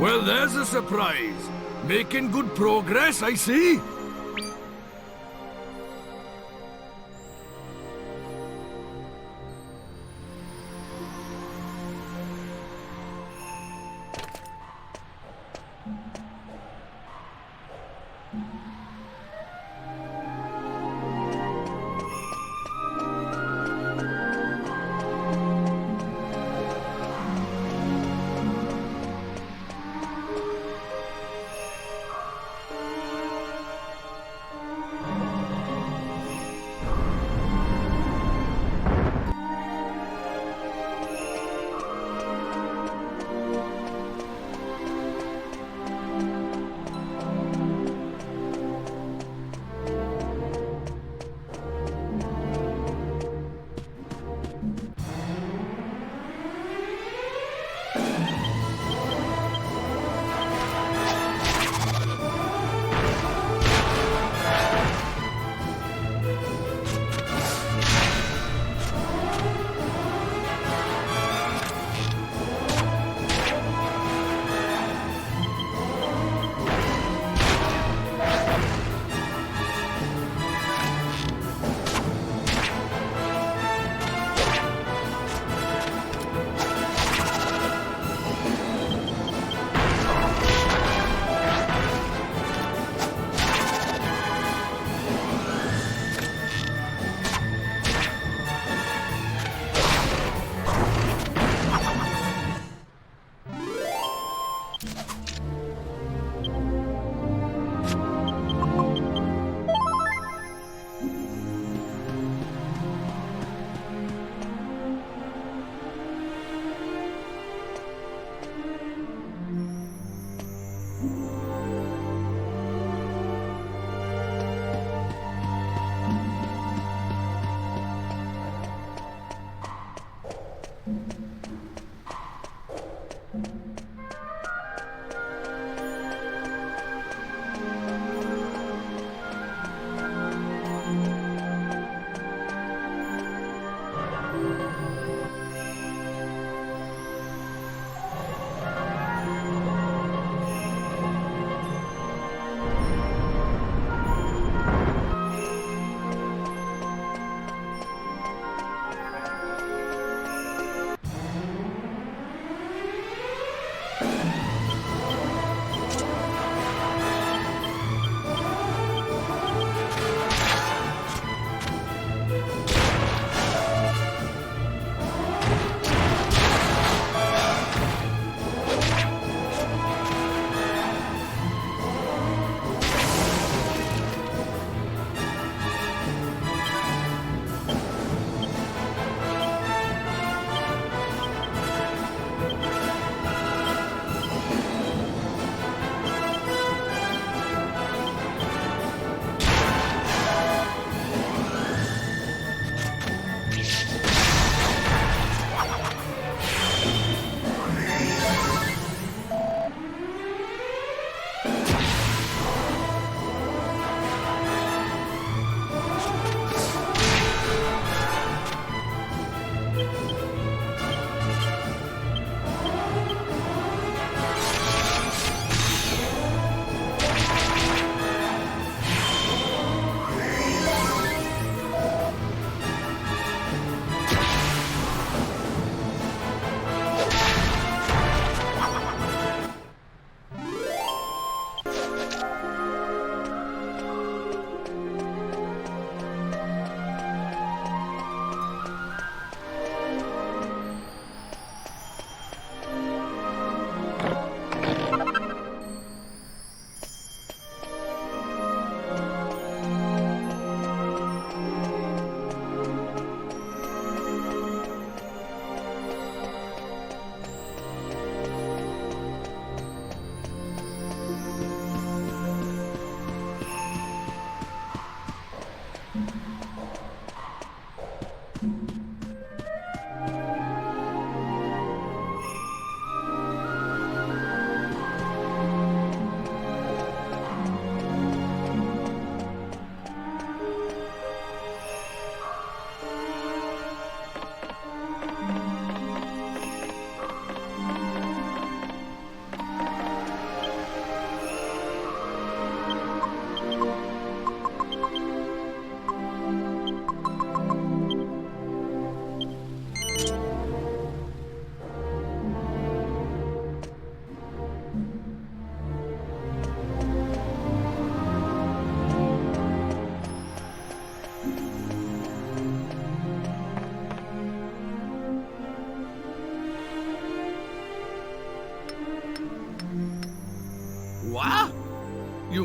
Well, there's a surprise. Making good progress, I see.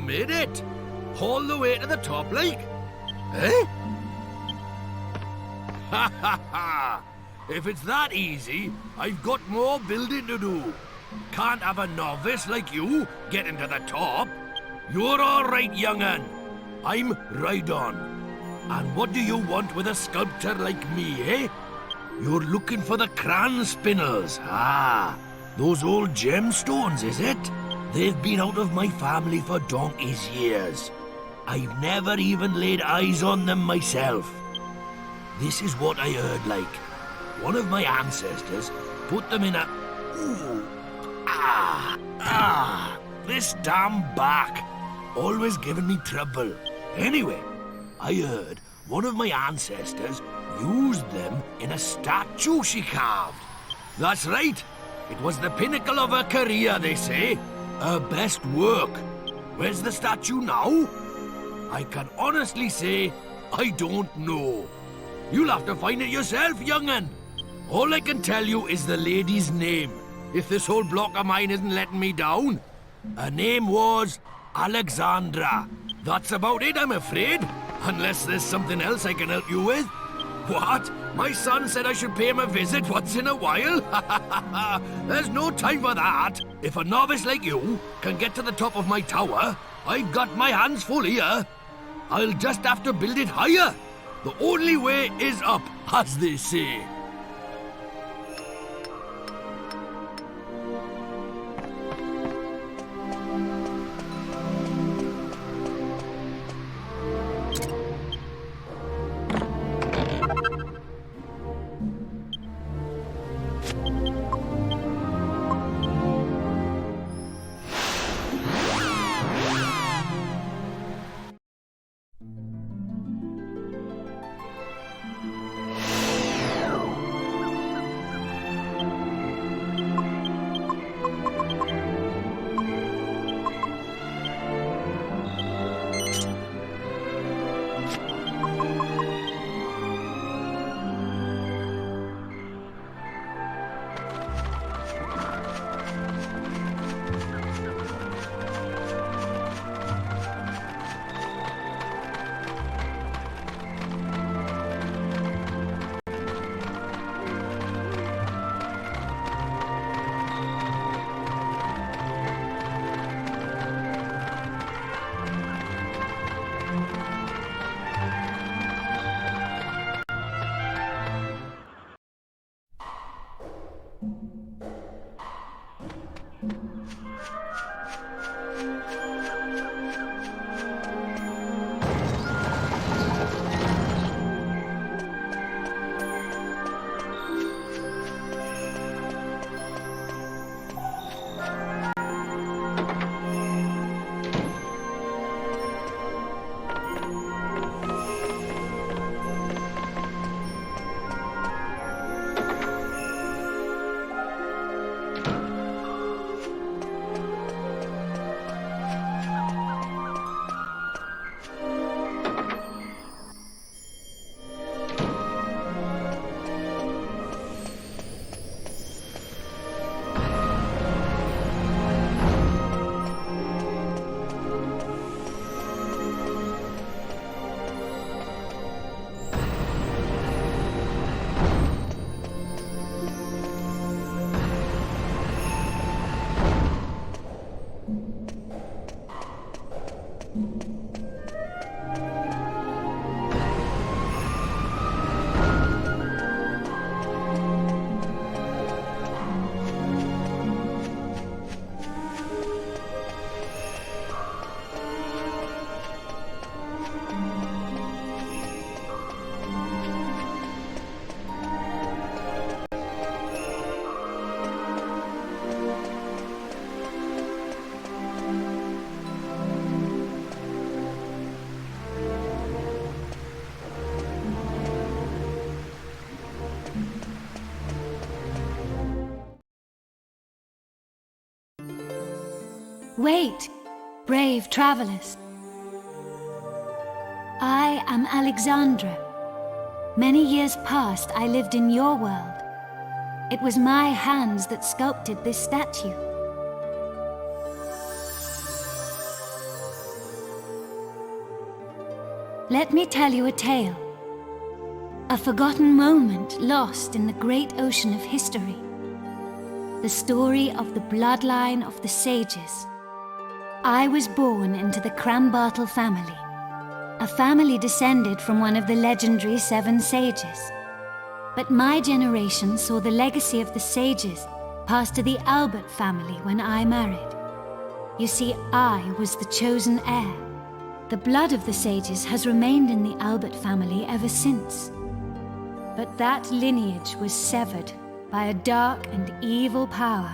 made it. All the way to the top, like. Eh? Ha ha ha! If it's that easy, I've got more building to do. Can't have a novice like you getting to the top. You're all right, young'un. I'm Rydon. And what do you want with a sculptor like me, eh? You're looking for the Kran Spinels. Ah, those old gemstones, is it? They've been out of my family for donkey's years. I've never even laid eyes on them myself. This is what I heard, like. One of my ancestors put them in a... Ooh. This damn back. Always giving me trouble. Anyway, I heard one of my ancestors used them in a statue she carved. That's right. It was the pinnacle of her career, they say. Her best work. Where's the statue now? I can honestly say, I don't know. You'll have to find it yourself, young'un. All I can tell you is the lady's name, if this whole block of mine isn't letting me down. Her name was Alexandra. That's about it, I'm afraid. Unless there's something else I can help you with. What? My son said I should pay him a visit once in a while? There's no time for that. If a novice like you can get to the top of my tower, I've got my hands full here. I'll just have to build it higher. The only way is up, as they say. Wait, brave travelers. I am Alexandra. Many years past, I lived in your world. It was my hands that sculpted this statue. Let me tell you a tale. A forgotten moment lost in the great ocean of history. The story of the bloodline of the sages. I was born into the Kran family, a family descended from one of the legendary 7 sages. But my generation saw the legacy of the sages pass to the Albert family when I married. You see, I was the chosen heir. The blood of the sages has remained in the Albert family ever since. But that lineage was severed by a dark and evil power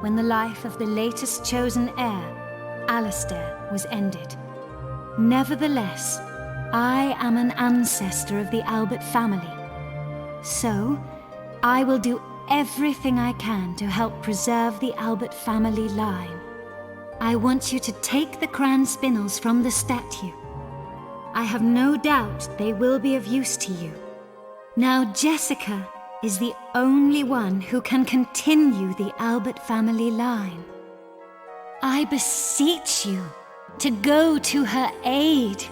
when the life of the latest chosen heir, Alistair, was ended. Nevertheless, I am an ancestor of the Albert family. So, I will do everything I can to help preserve the Albert family line. I want you to take the Kran Spinels from the statue. I have no doubt they will be of use to you. Now Jessica is the only one who can continue the Albert family line. I beseech you to go to her aid.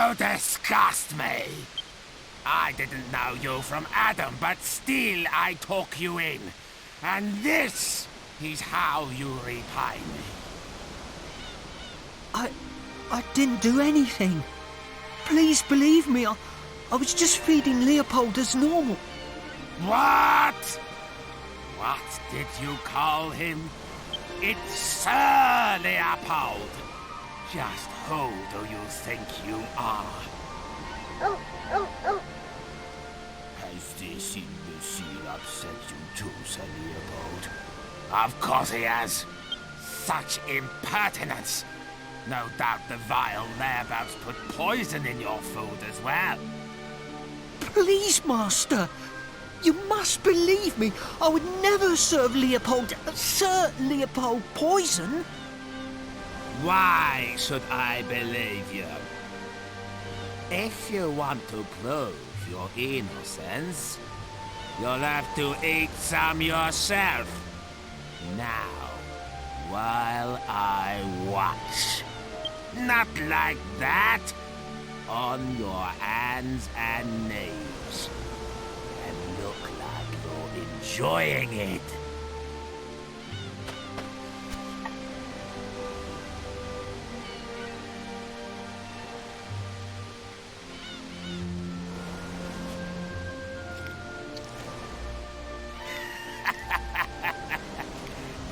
You disgust me! I didn't know you from Adam, but still I took you in. And this is how you repay me. I didn't do anything. Please believe me, I was just feeding Leopold as normal. What? What did you call him? It's Sir Leopold. Just who do you think you are? Has this imbecile upset you too, Sir Leopold? Of course he has. Such impertinence. No doubt the vile thereabouts put poison in your food as well. Please, Master. You must believe me. I would never serve Sir Leopold poison. Why should I believe you? If you want to prove your innocence, you'll have to eat some yourself. Now, while I watch. Not like that. On your hands and knees. And look like you're enjoying it.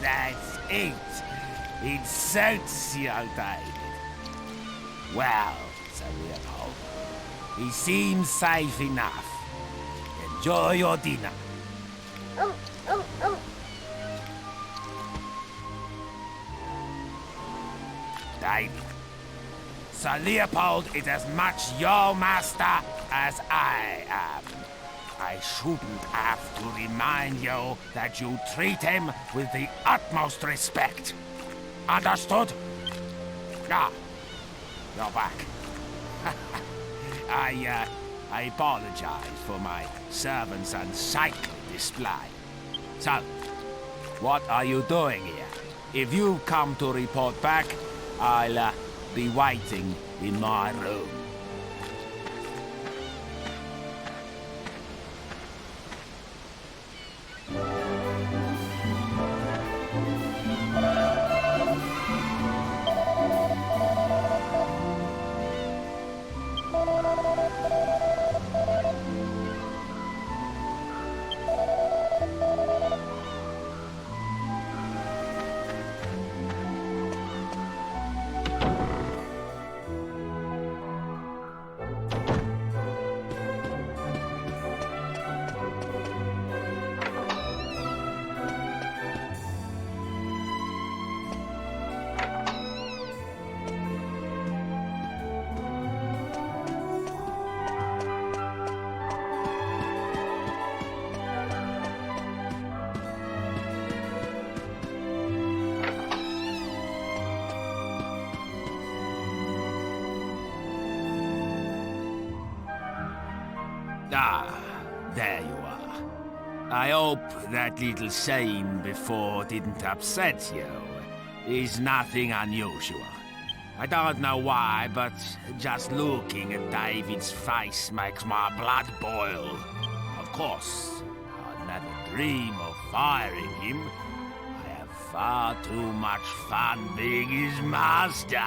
That's it. It suits you, David. Well, Sir Leopold, he seems safe enough. Enjoy your dinner. David, Sir Leopold is as much your master as I am. I shouldn't have to remind you that you treat him with the utmost respect. Understood? Ah, you're back. I apologize for my servant's unsightly display. So, what are you doing here? If you've come to report back, I'll be waiting in my room. Ah, there you are. I hope that little scene before didn't upset you. It's nothing unusual. I don't know why, but just looking at David's face makes my blood boil. Of course, I'd never dream of firing him. I have far too much fun being his master.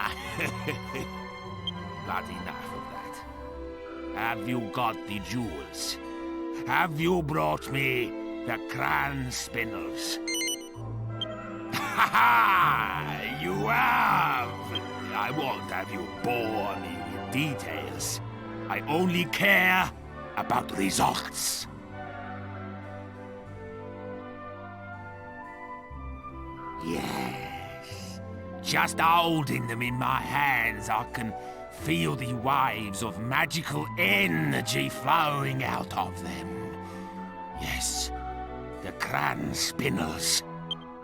But enough of that. Have you got the jewels? Have you brought me the Kran Spinels? Ha ha! You have! I won't have you bore me with details. I only care about results. Yes. Just holding them in my hands, I can feel the waves of magical energy flowing out of them. Yes, the Kran Spinels.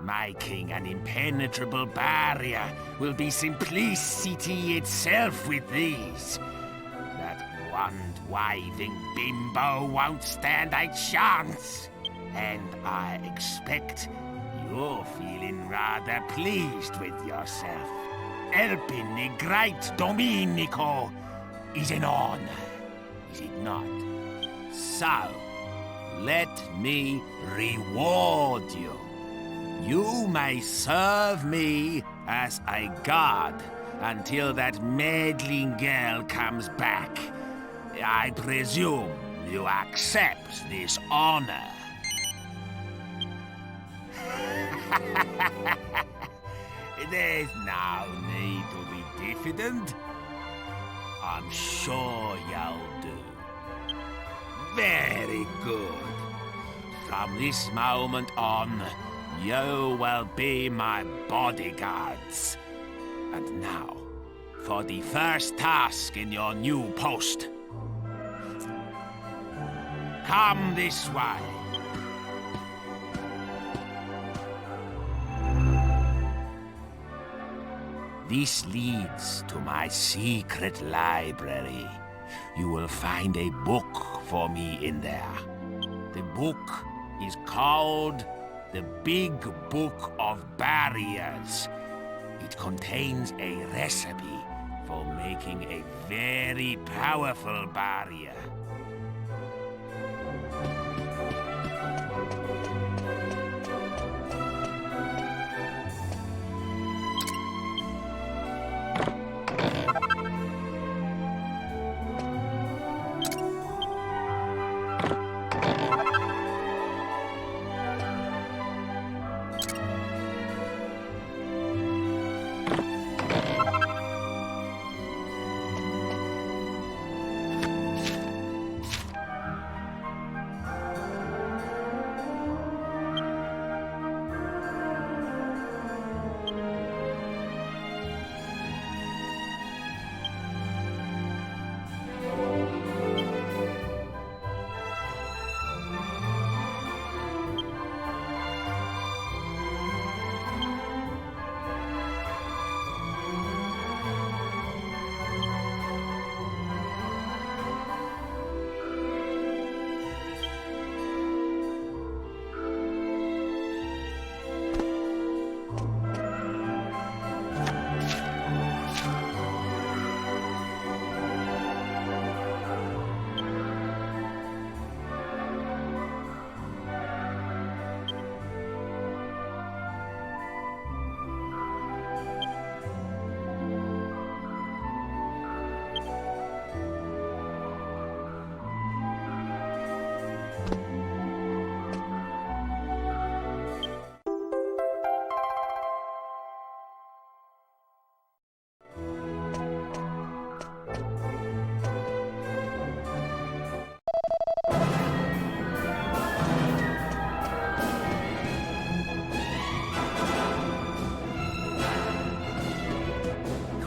Making an impenetrable barrier will be simplicity itself with these. That wand-waving bimbo won't stand a chance. And I expect you're feeling rather pleased with yourself. Helping the great Domenico. is an honor, is it not? So, let me reward you. You may serve me as a god until that meddling girl comes back. I presume you accept this honor. There's no need to be diffident. I'm sure you'll do. Very good. From this moment on, you will be my bodyguards. And now, for the first task in your new post. Come this way. This leads to my secret library. You will find a book for me in there. The book is called The Big Book of Barriers. It contains a recipe for making a very powerful barrier.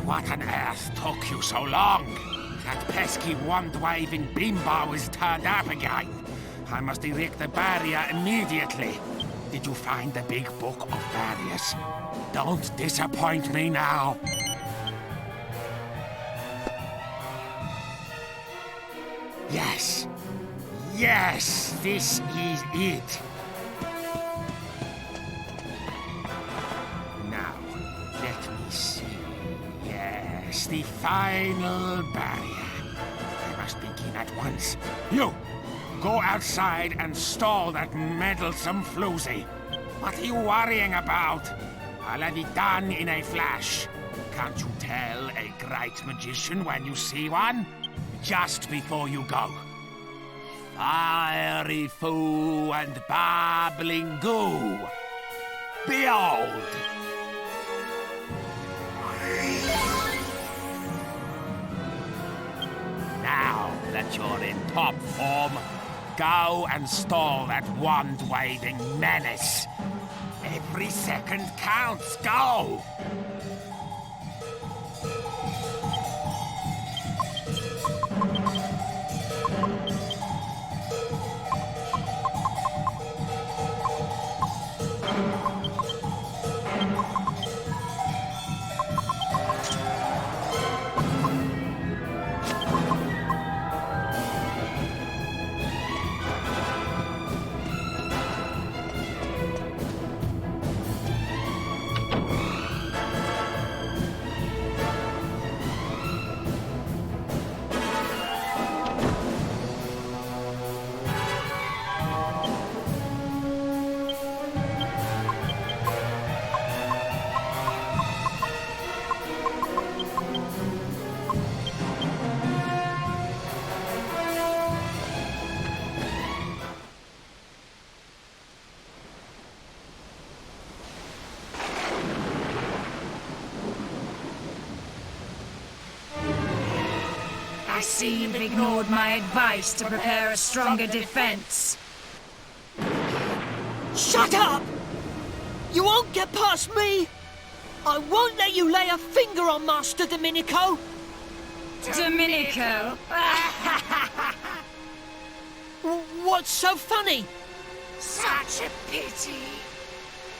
What on earth took you so long? That pesky wand-waving bimbo is turned up again. I must erect the barrier immediately. Did you find the big book of barriers? Don't disappoint me now. Yes. Yes, this is it. Now, let me see. Yes, the final barrier. I must begin at once. You! Go outside and stall that meddlesome floozy. What are you worrying about? I'll have it done in a flash. Can't you tell a great magician when you see one? Just before you go. Fiery foo and babbling goo. Behold! Now that you're in top form, go and stall that wand-waving menace. Every second counts. Go! I see you've ignored my advice to prepare a stronger defense. Shut up! You won't get past me! I won't let you lay a finger on Master Domenico! Domenico? What's so funny? Such a pity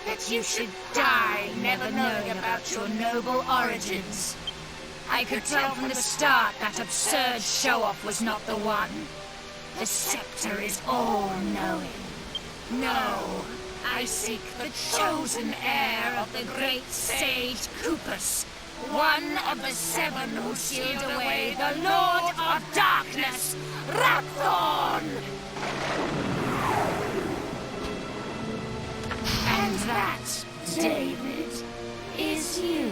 that you should die never knowing about your noble origins. I could tell from the start that absurd show-off was not the one. The scepter is all-knowing. No, I seek the chosen heir of the great sage Kupus, one of the seven who sealed away the Lord of Darkness, Rydon! And that, David, is you.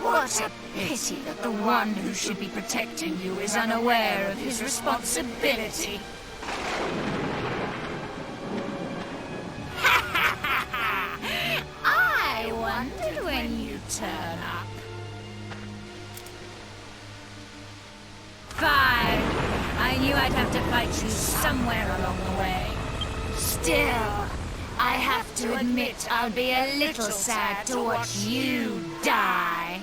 What a pity that the one who should be protecting you is unaware of his responsibility. I wondered when you'd turn up. Fine. I knew I'd have to fight you somewhere along the way. Still, I have to admit I'll be a little sad to watch you die.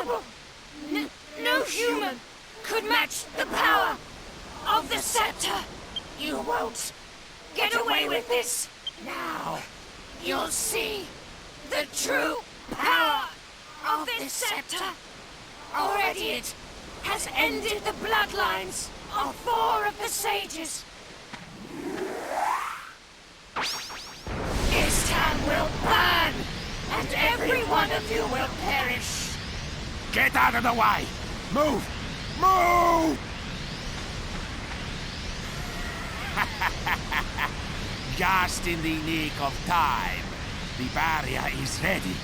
impossible! No human could match the power of the scepter! You won't get away with this! Now, you'll see the true power of this scepter! Already it has ended the bloodlines of 4 of the sages! This town will burn, and every one of you will perish! Get out of the way! Move! Move! Just in the nick of time. The barrier is ready.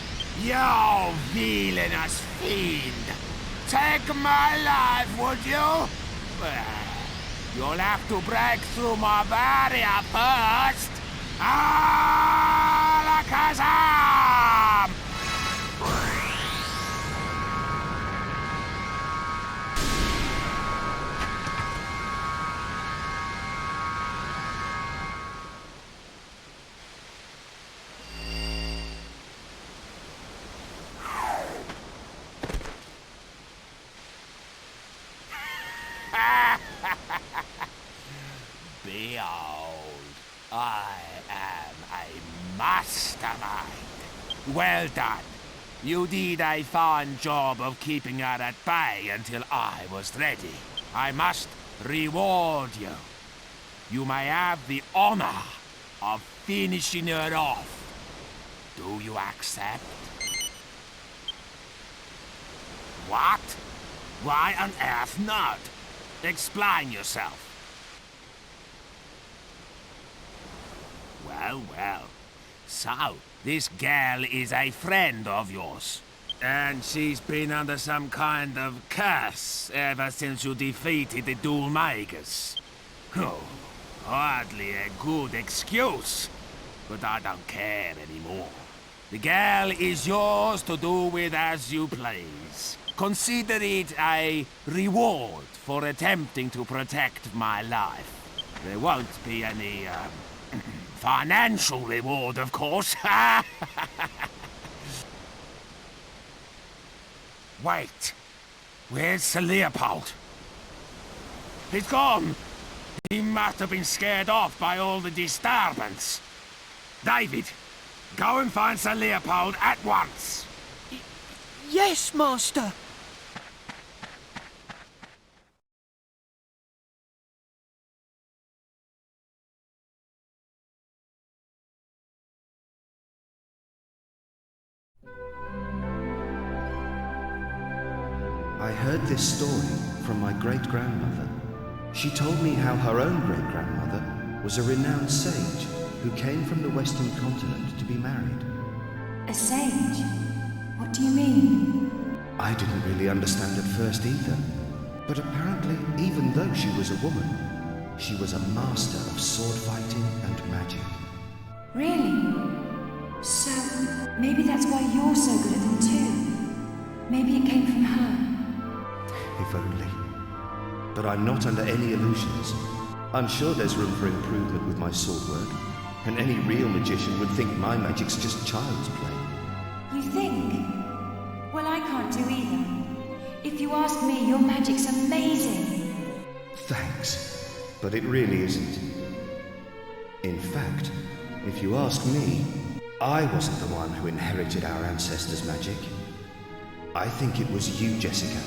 You villainous fiend! Take my life, would you? Well, you'll have to break through my barrier first. Alakazam! Behold, I am a mastermind. Well done. You did a fine job of keeping her at bay until I was ready. I must reward you. You may have the honor of finishing her off. Do you accept? What? Why on earth not? Explain yourself. Well, well. So, this girl is a friend of yours. And she's been under some kind of curse ever since you defeated the Duel Makers. Oh, hardly a good excuse. But I don't care anymore. The girl is yours to do with as you please. Consider it a reward for attempting to protect my life. There won't be any, financial reward, of course. Wait. Where's Sir Leopold? He's gone. He must have been scared off by all the disturbance. David, go and find Sir Leopold at once. Yes, Master. I heard this story from my great-grandmother. She told me how her own great-grandmother was a renowned sage who came from the Western continent to be married. A sage? What do you mean? I didn't really understand at first either, but apparently, even though she was a woman, she was a master of sword fighting and magic. Really? So, maybe that's why you're so good at them too. Maybe it came from her. If only. But I'm not under any illusions. I'm sure there's room for improvement with my sword work, and any real magician would think my magic's just child's play. You think? Well, I can't do either. If you ask me, your magic's amazing. Thanks, but it really isn't. In fact, if you ask me, I wasn't the one who inherited our ancestors' magic. I think it was you, Jessica.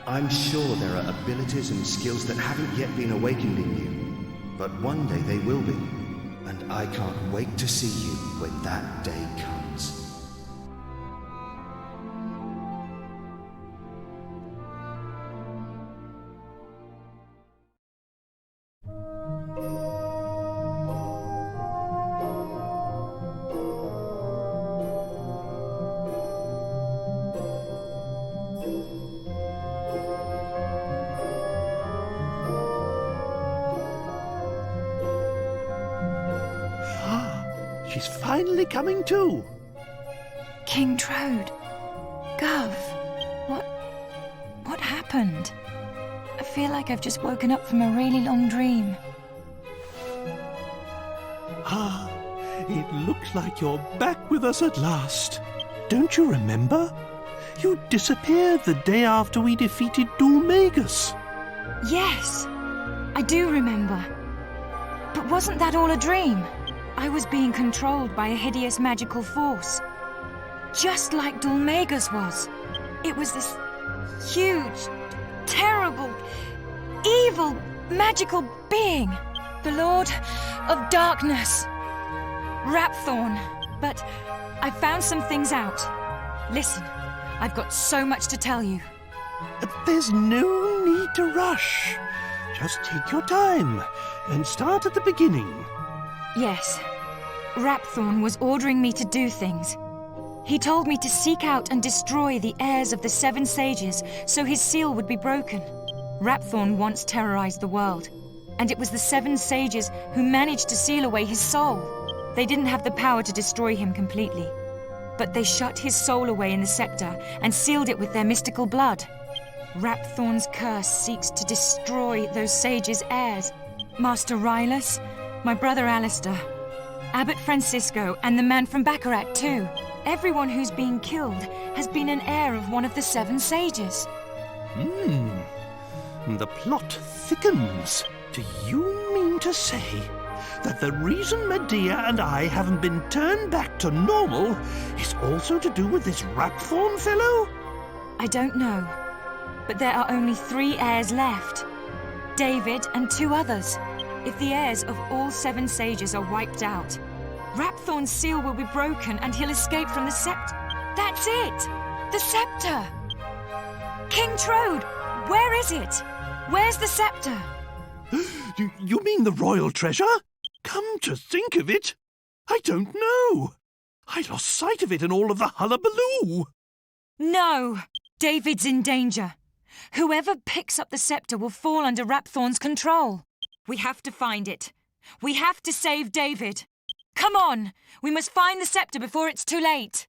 I'm sure there are abilities and skills that haven't yet been awakened in you, but one day they will be, and I can't wait to see you when that day comes. She's finally coming to. King Trode. Gov. What happened? I feel like I've just woken up from a really long dream. Ah, it looks like you're back with us at last. Don't you remember? You disappeared the day after we defeated Dulmagus. Yes, I do remember. But wasn't that all a dream? I was being controlled by a hideous magical force. Just like Dulmagus was. It was this huge, terrible, evil, magical being. The Lord of Darkness. Rapthorn. But I found some things out. Listen, I've got so much to tell you. There's no need to rush. Just take your time and start at the beginning. Yes. Rapthorn was ordering me to do things. He told me to seek out and destroy the heirs of the Seven Sages so his seal would be broken. Rapthorn once terrorized the world, and it was the Seven Sages who managed to seal away his soul. They didn't have the power to destroy him completely, but they shut his soul away in the scepter and sealed it with their mystical blood. Rapthorn's curse seeks to destroy those sages' heirs. Master Rylus, my brother Alistair, Abbot Francisco, and the man from Baccarat too. Everyone who's been killed has been an heir of one of the Seven Sages. The plot thickens. Do you mean to say that the reason Medea and I haven't been turned back to normal is also to do with this Rapthorn fellow? I don't know, but there are only 3 heirs left. David and 2 others. If the heirs of all 7 sages are wiped out, Rapthorn's seal will be broken and he'll escape from the scepter. That's it! The scepter! King Trode, where is it? Where's the scepter? You mean the royal treasure? Come to think of it, I don't know. I lost sight of it in all of the hullabaloo. No! David's in danger. Whoever picks up the scepter will fall under Rapthorn's control. We have to find it. We have to save David. Come on! We must find the scepter before it's too late.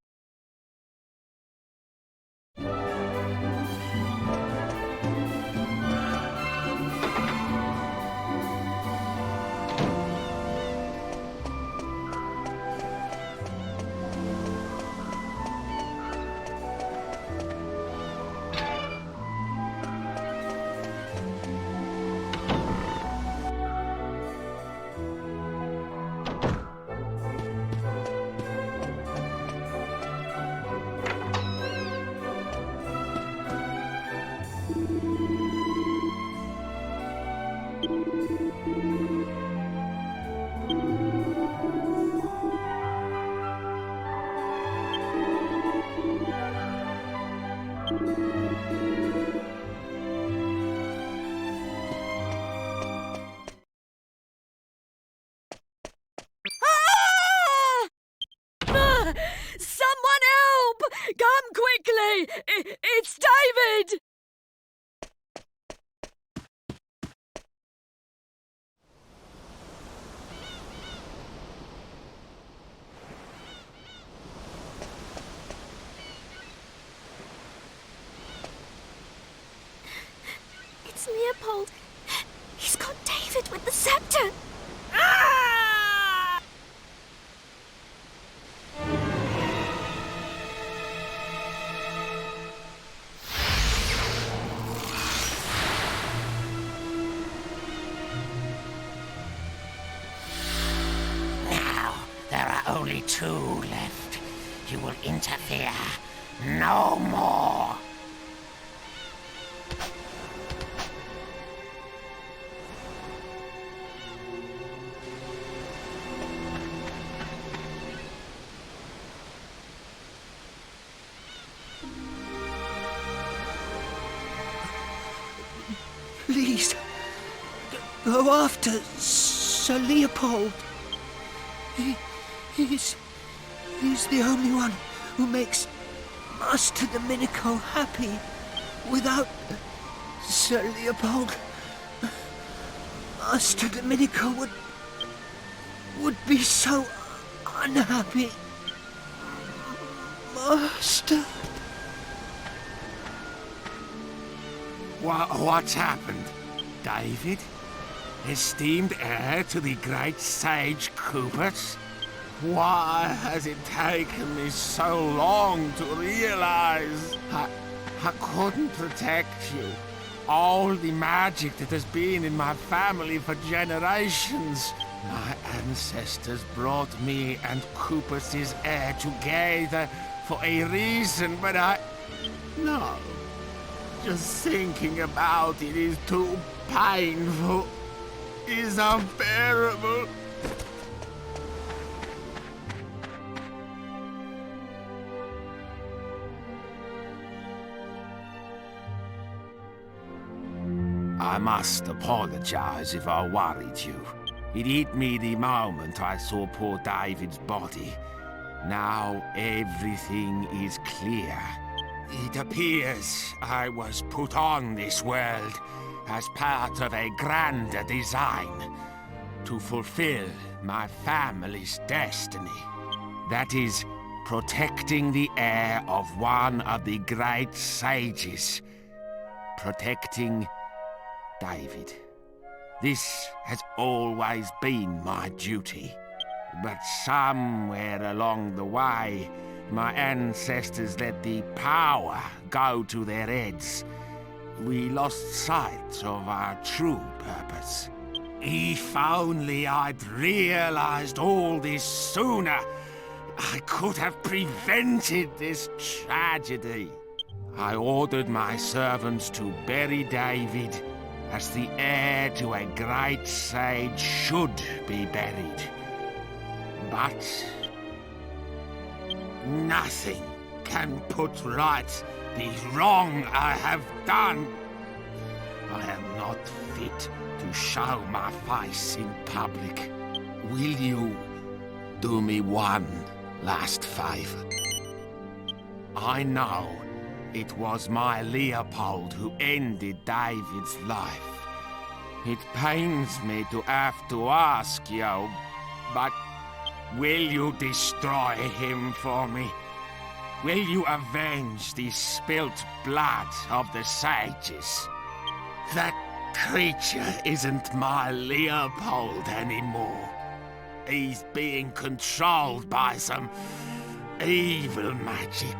Someone help! Come quickly! It's David! It's Leopold. He's got David with the scepter. There are only 2 left. You will interfere no more. Please, go after Sir Leopold. He's the only one who makes Master Domenico happy. Without Sir Leopold, Master Domenico would be so unhappy. Master. What's happened? David? Esteemed heir to the great sage Kubus? Why has it taken me so long to realize I couldn't protect you? All the magic that has been in my family for generations. My ancestors brought me and Kupus's heir together for a reason, but No. Just thinking about it is too painful. It's unbearable. I must apologize if I worried you. It hit me the moment I saw poor David's body. Now everything is clear. It appears I was put on this world as part of a grander design to fulfill my family's destiny. That is, protecting the heir of one of the great sages. Protecting David. This has always been my duty. But somewhere along the way, my ancestors let the power go to their heads. We lost sight of our true purpose. If only I'd realized all this sooner, I could have prevented this tragedy. I ordered my servants to bury David as the heir to a great sage should be buried. But nothing can put right the wrong I have done. I am not fit to show my face in public. Will you do me one last favor? I know it was my Leopold who ended David's life. It pains me to have to ask you, but will you destroy him for me? Will you avenge the spilt blood of the sages? That creature isn't my Leopold anymore. He's being controlled by some evil magic.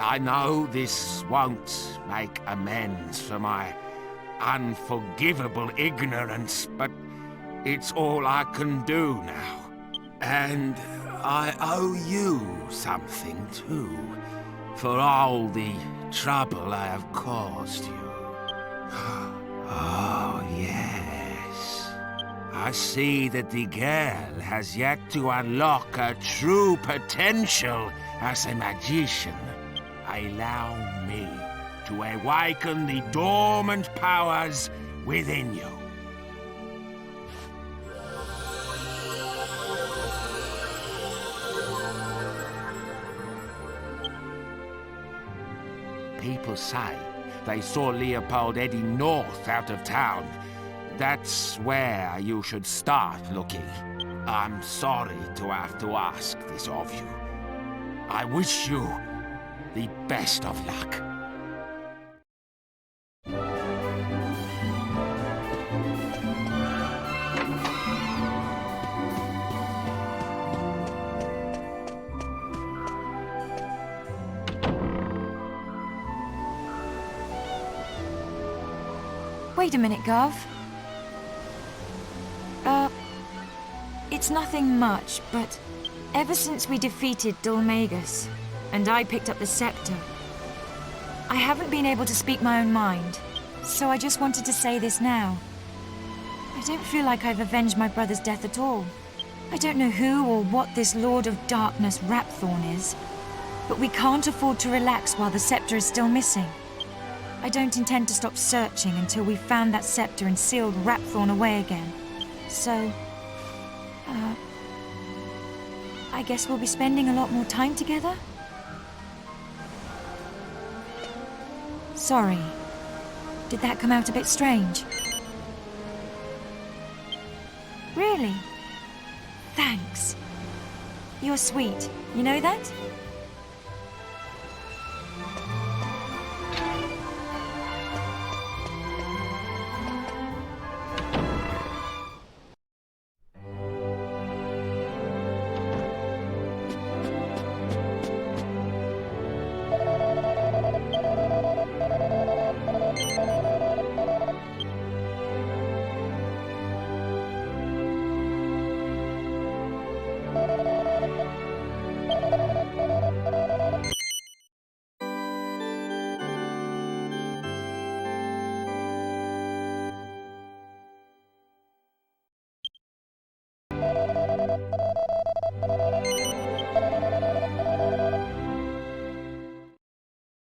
I know this won't make amends for my unforgivable ignorance, but it's all I can do now. And I owe you something too, for all the trouble I have caused you. Oh, yes. I see that the girl has yet to unlock her true potential as a magician. Allow me to awaken the dormant powers within you. People say they saw Leopold heading north out of town. That's where you should start looking. I'm sorry to have to ask this of you. I wish you the best of luck. Wait a minute, Gov. It's nothing much, but ever since we defeated Dulmagus, and I picked up the scepter, I haven't been able to speak my own mind, so I just wanted to say this now. I don't feel like I've avenged my brother's death at all. I don't know who or what this Lord of Darkness Rapthorn is, but we can't afford to relax while the scepter is still missing. I don't intend to stop searching until we've found that scepter and sealed Rapthorn away again. So, I guess we'll be spending a lot more time together? Sorry. Did that come out a bit strange? Really? Thanks. You're sweet. You know that?